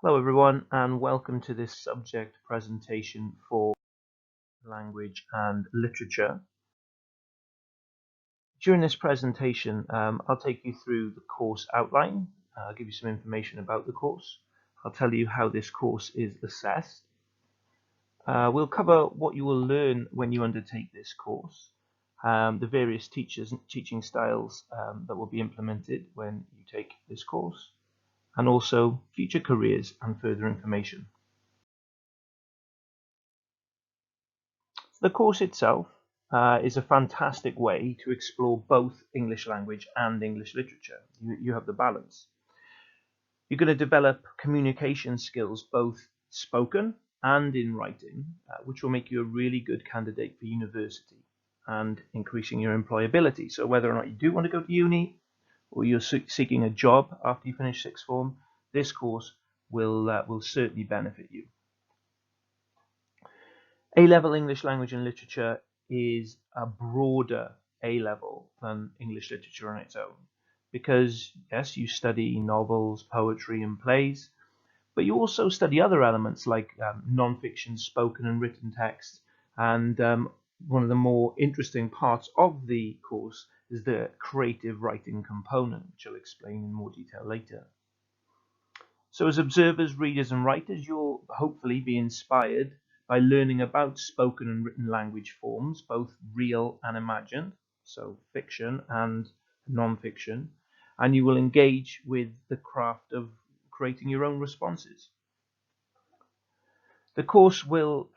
Hello everyone and welcome to this subject presentation for language and literature. During this presentation I'll take you through the course outline, I'll give you some information about the course, I'll tell you how this course is assessed. We'll cover what you will learn when you undertake this course, the various teaching styles that will be implemented when you take this course, and also future careers and further information. The course itself is a fantastic way to explore both English language and English literature. You have the balance. You're going to develop communication skills, both spoken and in writing, which will make you a really good candidate for university and increasing your employability. So whether or not you do want to go to uni or you're seeking a job after you finish sixth form, this course will certainly benefit you. A-level English language and literature is a broader A-level than English literature on its own, because yes, you study novels, poetry and plays, but you also study other elements like non-fiction, spoken and written text, and one of the more interesting parts of the course is the creative writing component, which I'll explain in more detail later. So as observers, readers and writers, you'll hopefully be inspired by learning about spoken and written language forms, both real and imagined, so fiction and non-fiction, and you will engage with the craft of creating your own responses. The course will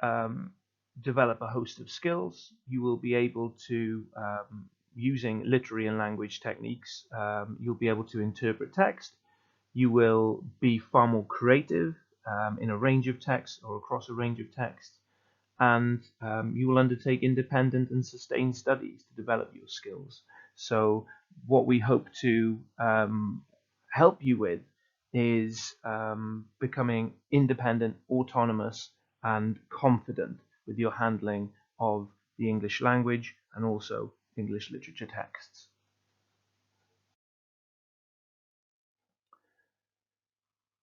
develop a host of skills. You will be able to, using literary and language techniques, you'll be able to interpret text. You will be far more creative in a range of texts or across a range of texts, and you will undertake independent and sustained studies to develop your skills. So what we hope to help you with is becoming independent, autonomous, and confident with your handling of the English language and also English literature texts.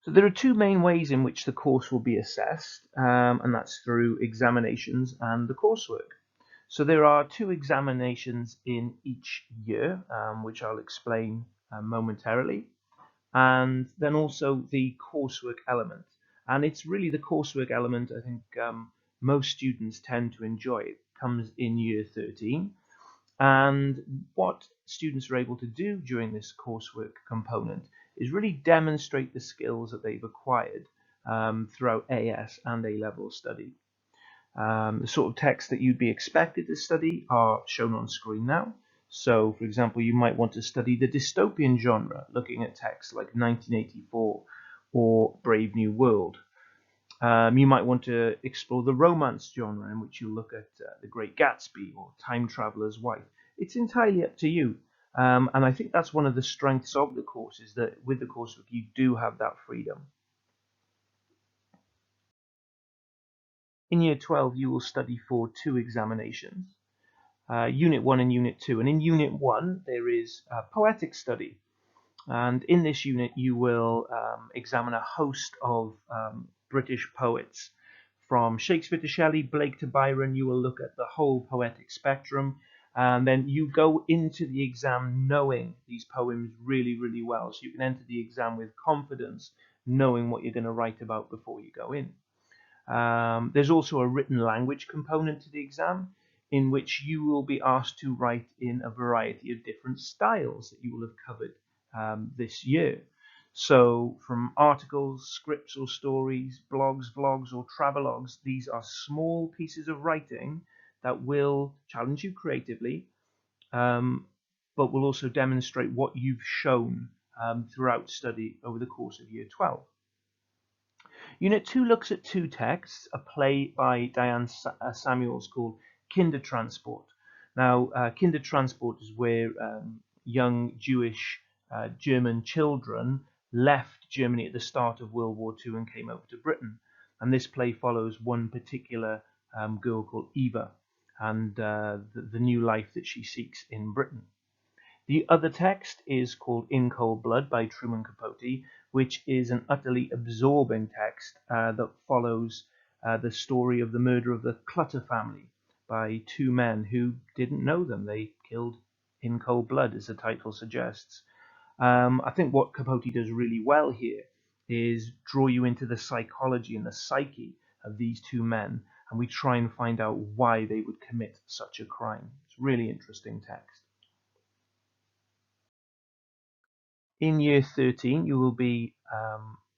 So there are two main ways in which the course will be assessed, and that's through examinations and the coursework. So there are two examinations in each year, which I'll explain momentarily, and then also the coursework element. And it's really the coursework element I think most students tend to enjoy. It comes in year 13. And what students are able to do during this coursework component is really demonstrate the skills that they've acquired throughout AS and A-level study. The sort of texts that you'd be expected to study are shown on screen now. So, for example, you might want to study the dystopian genre, looking at texts like 1984 or Brave New World. You might want to explore the romance genre, in which you look at The Great Gatsby or Time Traveler's Wife. It's entirely up to you. And I think that's one of the strengths of the course, is that with the coursework you do have that freedom. In year 12 you will study for two examinations, Unit 1 and Unit 2. And in Unit 1 there is a poetic study. And in this unit you will examine a host of British poets. From Shakespeare to Shelley, Blake to Byron, you will look at the whole poetic spectrum, and then you go into the exam knowing these poems really, really well. So you can enter the exam with confidence, knowing what you're going to write about before you go in. There's also a written language component to the exam, in which you will be asked to write in a variety of different styles that you will have covered this year. So from articles, scripts or stories, blogs, vlogs or travelogues, these are small pieces of writing that will challenge you creatively, but will also demonstrate what you've shown throughout study over the course of year 12. Unit 2 looks at two texts, a play by Diane Samuels called Kindertransport. Now, Kindertransport is where young Jewish German children left Germany at the start of World War II and came over to Britain. And this play follows one particular girl called Eva and the new life that she seeks in Britain. The other text is called In Cold Blood by Truman Capote, which is an utterly absorbing text that follows the story of the murder of the Clutter family by two men who didn't know them. They killed in cold blood, as the title suggests. I think what Capote does really well here is draw you into the psychology and the psyche of these two men, and we try and find out why they would commit such a crime. It's a really interesting text. In year 13, you will be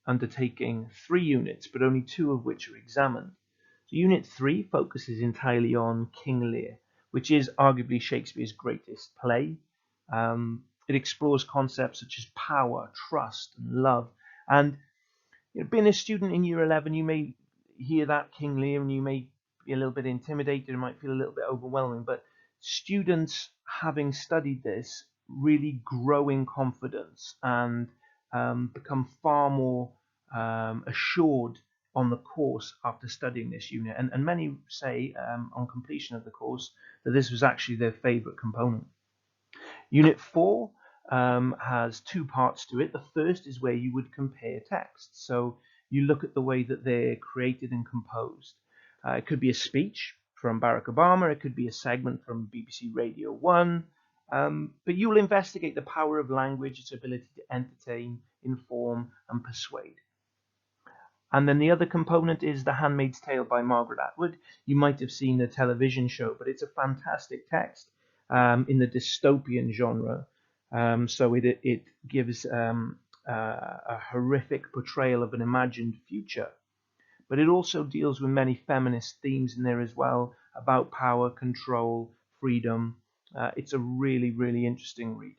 undertaking 3 units, but only 2 of which are examined. So Unit 3 focuses entirely on King Lear, which is arguably Shakespeare's greatest play. It explores concepts such as power, trust, and love. And being a student in year 11, you may hear that King Lear and you may be a little bit intimidated, it might feel a little bit overwhelming, but students having studied this really grow in confidence and become far more assured on the course after studying this unit. And many say on completion of the course that this was actually their favorite component. Unit 4 has 2 parts to it. The first is where you would compare texts. So you look at the way that they're created and composed. It could be a speech from Barack Obama. It could be a segment from BBC Radio 1. But you will investigate the power of language, its ability to entertain, inform, and persuade. And then the other component is The Handmaid's Tale by Margaret Atwood. You might have seen the television show, but it's a fantastic text in the dystopian genre. So it gives a horrific portrayal of an imagined future. But it also deals with many feminist themes in there as well, about power, control, freedom. It's a really, really interesting read.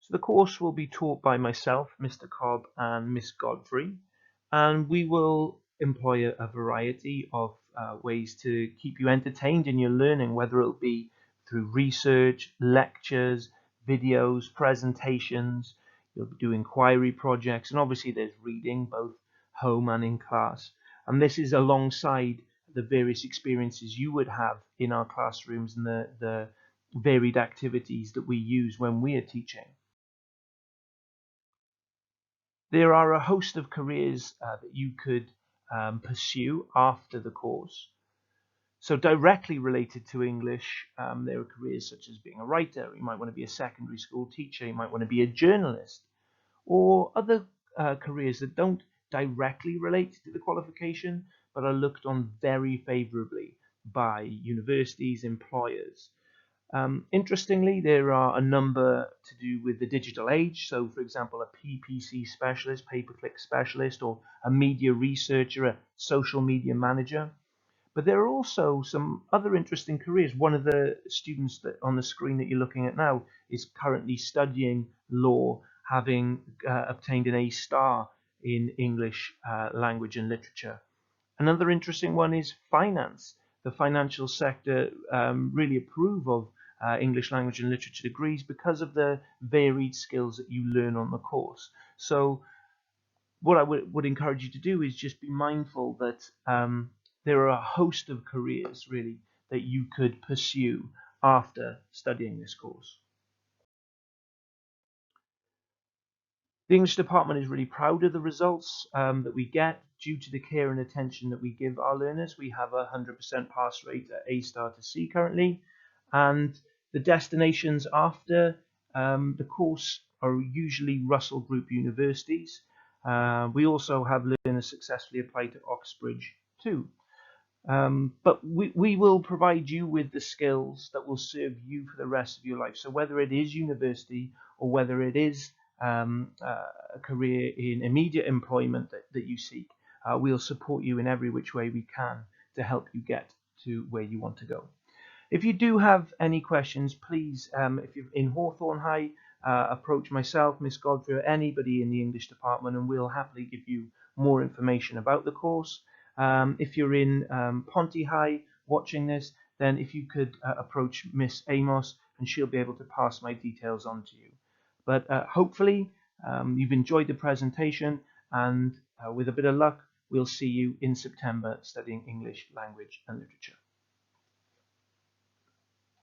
So the course will be taught by myself, Mr. Cobb, and Miss Godfrey, and we will employ a variety of ways to keep you entertained in your learning, whether it'll be through research, lectures, videos, presentations. You'll do inquiry projects, and obviously there's reading, both home and in class. And this is alongside the various experiences you would have in our classrooms and the varied activities that we use when we are teaching. There are a host of careers that you could pursue after the course. So directly related to English, there are careers such as being a writer. You might want to be a secondary school teacher. You might want to be a journalist, or other careers that don't directly relate to the qualification, but are looked on very favorably by universities, employers. Interestingly, there are a number to do with the digital age. So, for example, a PPC specialist, pay-per-click specialist, or a media researcher, a social media manager. But there are also some other interesting careers. One of the students that on the screen that you're looking at now is currently studying law, having obtained an A* in English language and literature. Another interesting one is finance. The financial sector really approve of English language and literature degrees because of the varied skills that you learn on the course. So what I would encourage you to do is just be mindful that there are a host of careers really that you could pursue after studying this course. The English department is really proud of the results that we get due to the care and attention that we give our learners. We have a 100% pass rate at A* to C currently, and the destinations after the course are usually Russell Group universities. We also have learners successfully apply to Oxbridge too. But we will provide you with the skills that will serve you for the rest of your life. So whether it is university or whether it is a career in immediate employment that you seek, we'll support you in every which way we can to help you get to where you want to go. If you do have any questions, please, if you're in Hawthorne High, approach myself, Miss Godfrey, or anybody in the English department, and we'll happily give you more information about the course. If you're in Ponty High watching this, then if you could approach Miss Amos, and she'll be able to pass my details on to you. But hopefully you've enjoyed the presentation, and with a bit of luck, we'll see you in September studying English language and literature.